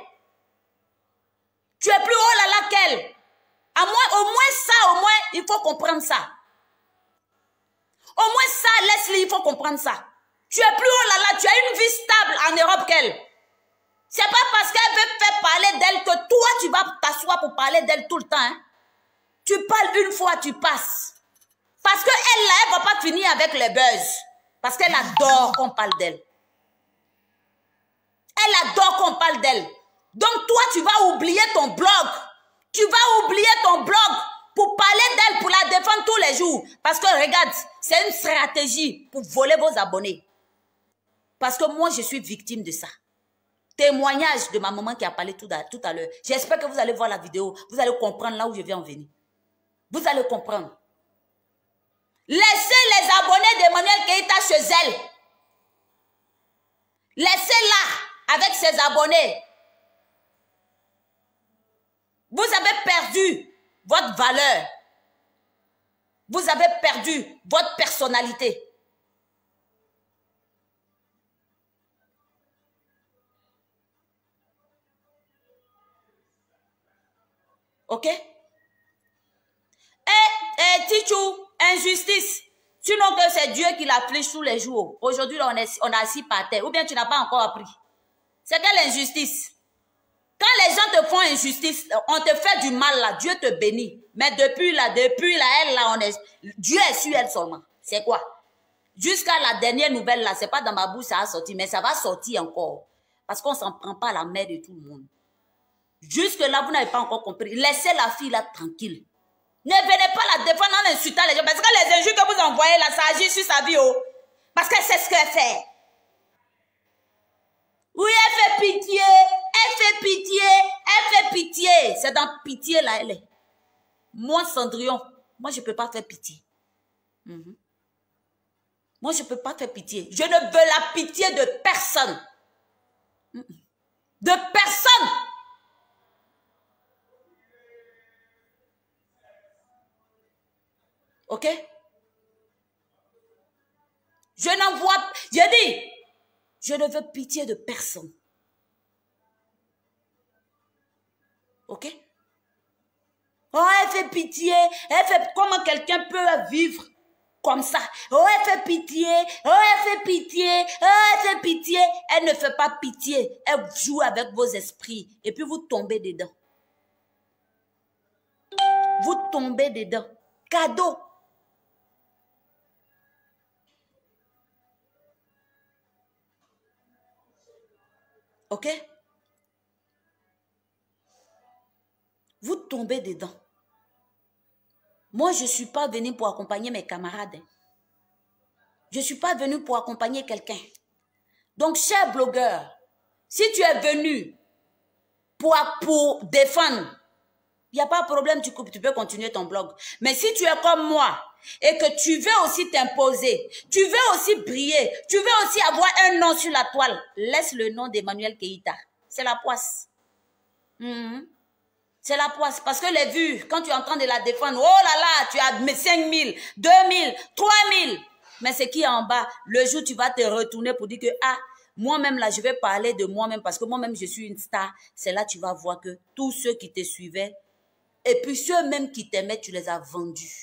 Tu es plus oh là là qu'elle. Au moins ça, au moins, il faut comprendre ça. Au moins ça, Leslie, il faut comprendre ça. Tu es plus oh là là, tu as une vie stable en Europe qu'elle. C'est pas parce qu'elle veut faire parler d'elle que toi, tu vas t'asseoir pour parler d'elle tout le temps. Hein? Tu parles une fois, tu passes. Parce qu'elle, là, elle ne va pas finir avec les buzz. Parce qu'elle adore qu'on parle d'elle. Elle adore qu'on parle d'elle. Donc toi, tu vas oublier ton blog. Tu vas oublier ton blog pour parler d'elle, pour la défendre tous les jours. Parce que regarde, c'est une stratégie pour voler vos abonnés. Parce que moi, je suis victime de ça. Témoignage de ma maman qui a parlé tout à l'heure. J'espère que vous allez voir la vidéo. Vous allez comprendre là où je viens en venir. Vous allez comprendre. Laissez les abonnés d'Emmanuel Keïta chez elle. Laissez-la avec ses abonnés. Vous avez perdu votre valeur. Vous avez perdu votre personnalité. Ok? Et Tichou, injustice. Sinon que c'est Dieu qui l'afflige tous les jours. Aujourd'hui, on est assis par terre. Ou bien tu n'as pas encore appris. C'est quelle injustice? Quand les gens te font injustice, on te fait du mal là, Dieu te bénit. Mais depuis là, elle là, Dieu est sur elle seulement. C'est quoi? Jusqu'à la dernière nouvelle là, c'est pas dans ma bouche ça a sorti, mais ça va sortir encore. Parce qu'on s'en prend pas à la mère de tout le monde. Jusque là, vous n'avez pas encore compris. Laissez la fille là tranquille. Ne venez pas la défendre en insultant les gens. Parce que les injures que vous envoyez là, ça agit sur sa vie. Oh. Parce que c'est ce qu'elle fait. Oui, elle fait pitié. Elle fait pitié. Elle fait pitié. C'est dans pitié là, elle est. Moi, Cendrillon, moi, je ne peux pas faire pitié. Moi, je ne peux pas faire pitié. Je ne veux la pitié de personne. De personne. Ok? Je n'en vois... J'ai dit, je ne veux pitié de personne. Ok? Oh, elle fait pitié. Elle fait... Comment quelqu'un peut vivre comme ça? Oh, elle fait pitié. Oh, elle fait pitié. Oh, elle fait pitié. Elle ne fait pas pitié. Elle joue avec vos esprits. Et puis vous tombez dedans. Vous tombez dedans. Cadeau. Ok? Vous tombez dedans. Moi, je ne suis pas venue pour accompagner mes camarades. Hein. Je ne suis pas venue pour accompagner quelqu'un. Donc, cher blogueur, si tu es venu pour défendre, il n'y a pas de problème, tu peux continuer ton blog. Mais si tu es comme moi et que tu veux aussi t'imposer, tu veux aussi briller, tu veux aussi avoir un nom sur la toile, laisse le nom d'Emmanuel Keïta. C'est la poisse. C'est la poisse. Parce que les vues, quand tu es en train de la défendre, oh là là, tu as 5 000, 2 000, 3 000. Mais c'est qui est en bas? Le jour où tu vas te retourner pour dire que, ah, moi-même là, je vais parler de moi-même parce que moi-même, je suis une star. C'est là que tu vas voir que tous ceux qui te suivaient, et puis ceux même qui t'aimaient, tu les as vendus.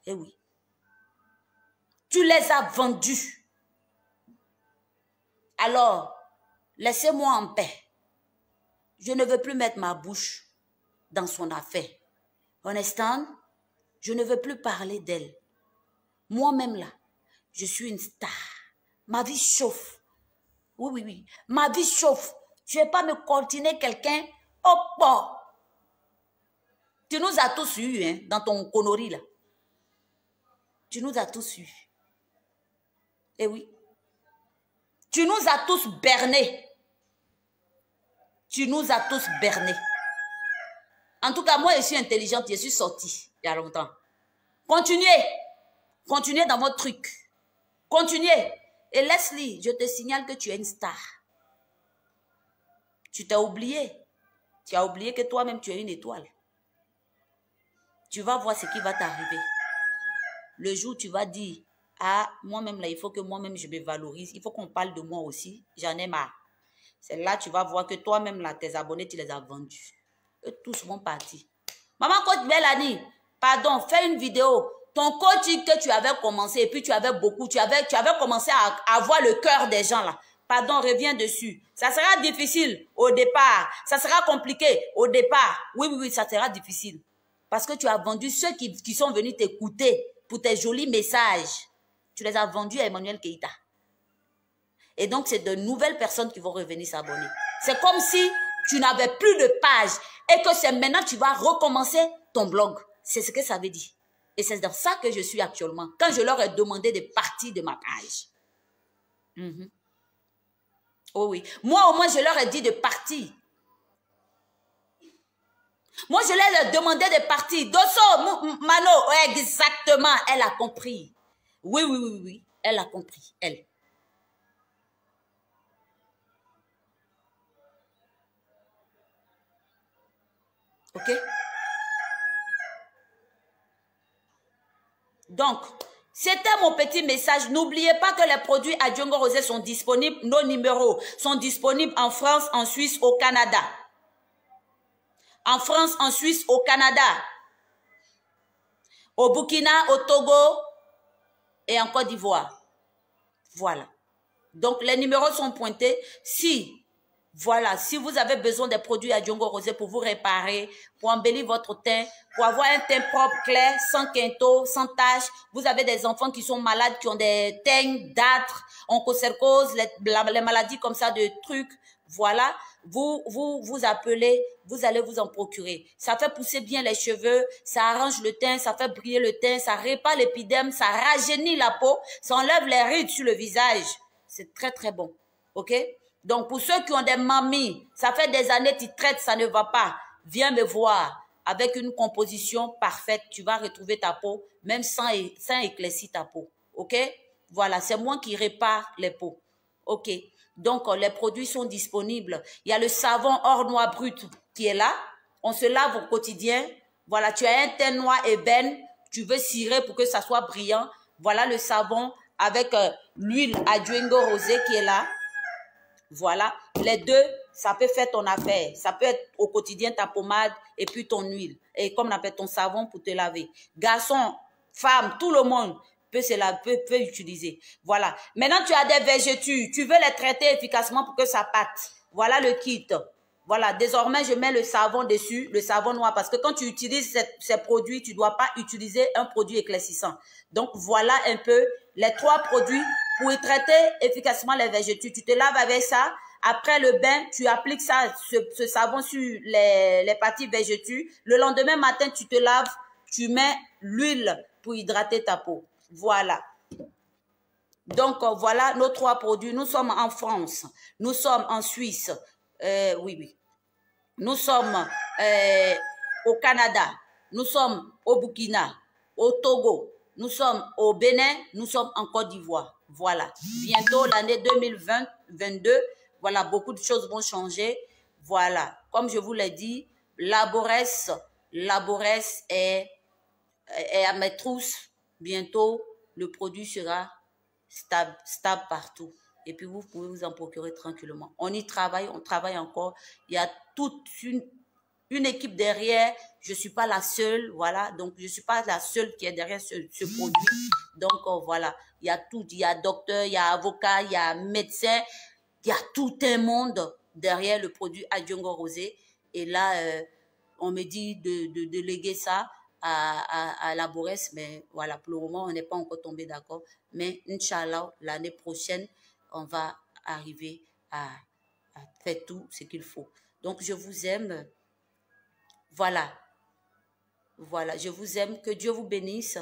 Eh oui. Tu les as vendus. Alors, laissez-moi en paix. Je ne veux plus mettre ma bouche dans son affaire. Understand? Je ne veux plus parler d'elle. Moi-même là, je suis une star. Ma vie chauffe. Oui, oui, oui. Ma vie chauffe. Je ne vais pas me continuer quelqu'un au port. Tu nous as tous eu, hein, dans ton connerie là. Tu nous as tous eu. Eh oui. Tu nous as tous bernés. Tu nous as tous bernés. En tout cas, moi, je suis intelligente. Je suis sortie il y a longtemps. Continuez. Continuez dans votre truc. Continuez. Et Leslie, je te signale que tu es une star. Tu t'as oublié. Tu as oublié que toi-même, tu es une étoile. Tu vas voir ce qui va t'arriver. Le jour où tu vas dire, ah, moi-même là, il faut que moi-même je me valorise. Il faut qu'on parle de moi aussi. J'en ai marre. C'est là que tu vas voir que toi-même là, tes abonnés, tu les as vendus. Eux tous vont partir. Maman coach Bellani, pardon, fais une vidéo. Ton coaching que tu avais commencé et puis tu avais beaucoup, tu avais commencé à avoir le cœur des gens là. Pardon, reviens dessus. Ça sera difficile au départ. Ça sera compliqué au départ. Oui, oui, oui, ça sera difficile. Parce que tu as vendu ceux qui sont venus t'écouter pour tes jolis messages. Tu les as vendus à Emmanuel Keïta. Et donc, c'est de nouvelles personnes qui vont revenir s'abonner. C'est comme si tu n'avais plus de page et que c'est maintenant que tu vas recommencer ton blog. C'est ce que ça veut dire. Et c'est dans ça que je suis actuellement. Quand je leur ai demandé de partir de ma page. Oh oui. Moi, au moins, je leur ai dit de partir. Moi, je leur ai demandé de partir. Dosso, Mano, exactement, elle a compris. Oui, oui, oui, oui, elle a compris, elle. Ok? Donc, c'était mon petit message. N'oubliez pas que les produits Adjongo Rosé sont disponibles, nos numéros sont disponibles en France, en Suisse, au Canada. En France, en Suisse, au Canada. Au Burkina, au Togo et en Côte d'Ivoire. Voilà. Donc, les numéros sont pointés. Si vous avez besoin des produits Adjongo Rosé pour vous réparer, pour embellir votre teint, pour avoir un teint propre, clair, sans quinto, sans taches, vous avez des enfants qui sont malades, qui ont des teints, d'âtre, onchocercose, les maladies comme ça, de trucs, voilà, vous appelez, vous allez vous en procurer. Ça fait pousser bien les cheveux, ça arrange le teint, ça fait briller le teint, ça répare l'épidème, ça rajeunit la peau, ça enlève les rides sur le visage. C'est très, très bon. OK? Donc, pour ceux qui ont des mamies, ça fait des années qu'ils traitent, ça ne va pas. Viens me voir. Avec une composition parfaite, tu vas retrouver ta peau, même sans éclaircir ta peau. OK? Voilà, c'est moi qui répare les peaux. OK? Donc, les produits sont disponibles. Il y a le savon hors noir brut qui est là. On se lave au quotidien. Voilà, tu as un teint noir ébène. Tu veux cirer pour que ça soit brillant. Voilà le savon avec l'huile Adjongo Rosé qui est là. Voilà, les deux, ça peut faire ton affaire. Ça peut être au quotidien ta pommade et puis ton huile. Et comme on appelle ton savon pour te laver. Garçon, femme, tout le monde peut utiliser. Voilà. Maintenant, tu as des végétaux. Tu veux les traiter efficacement pour que ça pâte. Voilà le kit. Voilà. Désormais, je mets le savon dessus, le savon noir. Parce que quand tu utilises ces produits, tu ne dois pas utiliser un produit éclaircissant. Donc, voilà un peu les 3 produits pour y traiter efficacement les végétaux. Tu te laves avec ça. Après le bain, tu appliques ça, ce savon sur les parties végétales. Le lendemain matin, tu te laves, tu mets l'huile pour hydrater ta peau. Voilà. Donc, voilà nos 3 produits. Nous sommes en France, nous sommes en Suisse, oui. Nous sommes au Canada, nous sommes au Burkina, au Togo, nous sommes au Bénin, nous sommes en Côte d'Ivoire. Voilà. Bientôt, l'année 2022, voilà, beaucoup de choses vont changer. Voilà. Comme je vous l'ai dit, Laborès est à mes trousses. Bientôt, le produit sera stable partout. Et puis, vous pouvez vous en procurer tranquillement. On y travaille, on travaille encore. Il y a toute une équipe derrière. Je ne suis pas la seule, voilà. Donc, je ne suis pas la seule qui est derrière ce produit. Donc, voilà. Il y a tout. Il y a docteur, il y a avocat, il y a médecin. Il y a tout un monde derrière le produit Adjongo Rosé. Et là, on me dit de léguer ça à Laborès, mais voilà, pour le moment, on n'est pas encore tombé d'accord. Mais Inch'Allah, l'année prochaine, on va arriver à faire tout ce qu'il faut. Donc, je vous aime. Voilà. Voilà, je vous aime. Que Dieu vous bénisse.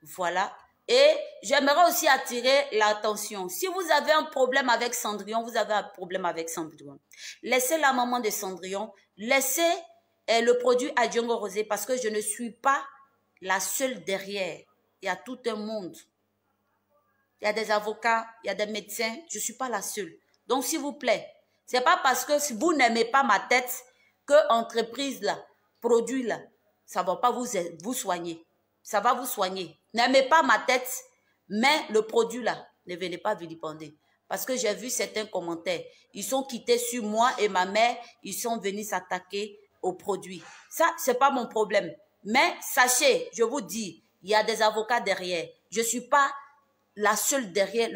Voilà. Et j'aimerais aussi attirer l'attention. Si vous avez un problème avec Cendrillon, vous avez un problème avec Cendrillon. Laissez la maman de Cendrillon. Laissez le produit Adjongo Rosé parce que je ne suis pas la seule derrière. Il y a tout un monde. Il y a des avocats, il y a des médecins. Je ne suis pas la seule. Donc, s'il vous plaît, ce n'est pas parce que si vous n'aimez pas ma tête que entreprise là, produit là, ça ne va pas vous soigner. Ça va vous soigner. N'aimez pas ma tête, mais le produit là, ne venez pas vilipender. Parce que j'ai vu certains commentaires. Ils sont quittés sur moi et ma mère. Ils sont venus s'attaquer au produit. Ça, ce n'est pas mon problème. Mais sachez, je vous dis, il y a des avocats derrière. Je ne suis pas la seule derrière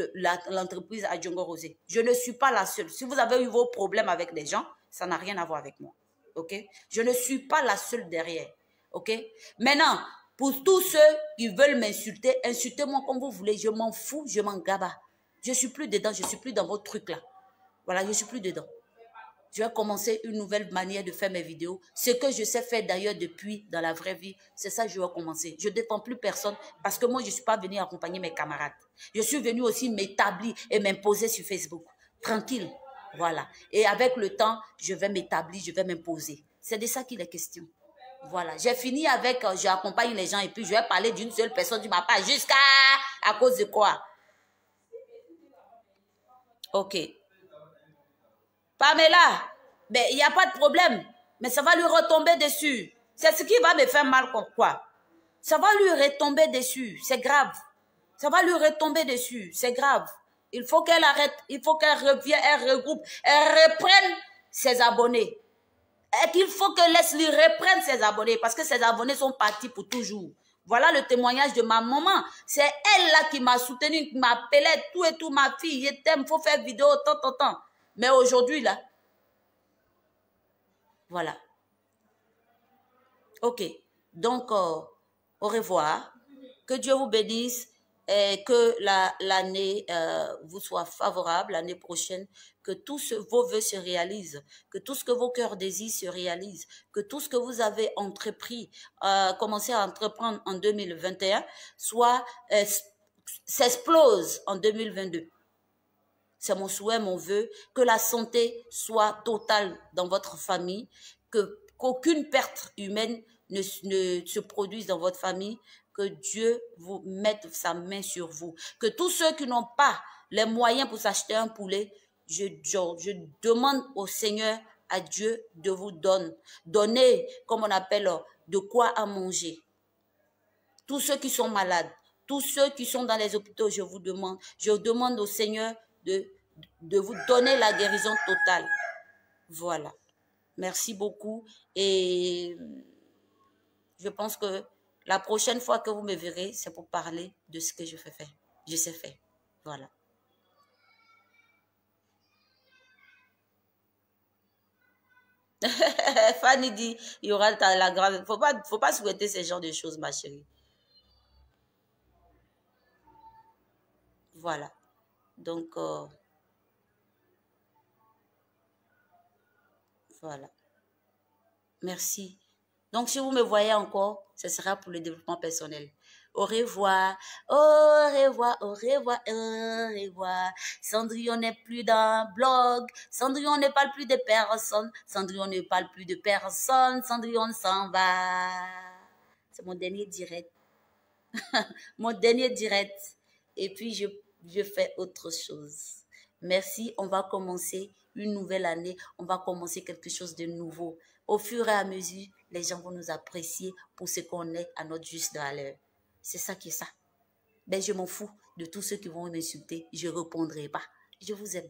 l'entreprise Adjongo Rosé. Je ne suis pas la seule. Si vous avez eu vos problèmes avec les gens, ça n'a rien à voir avec moi. OK? Je ne suis pas la seule derrière. OK? Maintenant, pour tous ceux qui veulent m'insulter, insultez-moi comme vous voulez. Je m'en fous, je m'en gaba. Je ne suis plus dedans, je ne suis plus dans votre truc là. Voilà, je ne suis plus dedans. Je vais commencer une nouvelle manière de faire mes vidéos. Ce que je sais faire d'ailleurs depuis dans la vraie vie, c'est ça que je vais commencer. Je ne dépends plus personne parce que moi, je ne suis pas venue accompagner mes camarades. Je suis venue aussi m'établir et m'imposer sur Facebook. Tranquille. Voilà. Et avec le temps, je vais m'établir, je vais m'imposer. C'est de ça qu'il est question. Voilà. J'ai fini avec, j'accompagne les gens et puis je vais parler d'une seule personne du mapa jusqu'à à cause de quoi? Ok. Pamela, ben, il n'y a pas de problème, mais ça va lui retomber dessus. C'est ce qui va me faire mal, quoi. Ça va lui retomber dessus, c'est grave. Ça va lui retomber dessus, c'est grave. Il faut qu'elle arrête, il faut qu'elle revienne, elle regroupe, elle reprenne ses abonnés. Et qu'il faut que Leslie reprenne ses abonnés, parce que ses abonnés sont partis pour toujours. Voilà le témoignage de ma maman. C'est elle là qui m'a soutenu, qui m'appelait tout et tout, ma fille, je t'aime, il faut faire vidéo, tant. Mais aujourd'hui, là, voilà. Ok. Donc, au revoir. Que Dieu vous bénisse et que l'année vous soit favorable, l'année prochaine. Que tous vos vœux se réalisent. Que tout ce que vos cœurs désirent se réalise. Que tout ce que vous avez entrepris, commencé à entreprendre en 2021, s'explose en 2022. C'est mon souhait, mon vœu, que la santé soit totale dans votre famille, qu'aucune perte humaine ne se produise dans votre famille, que Dieu vous mette sa main sur vous. Que tous ceux qui n'ont pas les moyens pour s'acheter un poulet, je demande au Seigneur, à Dieu, de vous donner, comme on appelle, de quoi à manger. Tous ceux qui sont malades, tous ceux qui sont dans les hôpitaux, je demande au Seigneur de vous donner la guérison totale. Voilà. Merci beaucoup. Et je pense que la prochaine fois que vous me verrez, c'est pour parler de ce que je fais faire. Je sais faire. Voilà. Fanny dit, il y aura la grande... Faut pas souhaiter ce genre de choses, ma chérie. Voilà. Donc... Voilà. Merci. Donc, si vous me voyez encore, ce sera pour le développement personnel. Au revoir, au revoir, au revoir, au revoir. Cendrillon n'est plus dans blog. Cendrillon ne parle plus de personne. Cendrillon ne parle plus de personne. Cendrillon s'en va. C'est mon dernier direct. Mon dernier direct. Et puis, je fais autre chose. Merci, on va commencer une nouvelle année. On va commencer quelque chose de nouveau. Au fur et à mesure, les gens vont nous apprécier pour ce qu'on est à notre juste valeur. C'est ça qui est ça. Ben, je m'en fous de tous ceux qui vont m'insulter. Je ne répondrai pas. Je vous aime.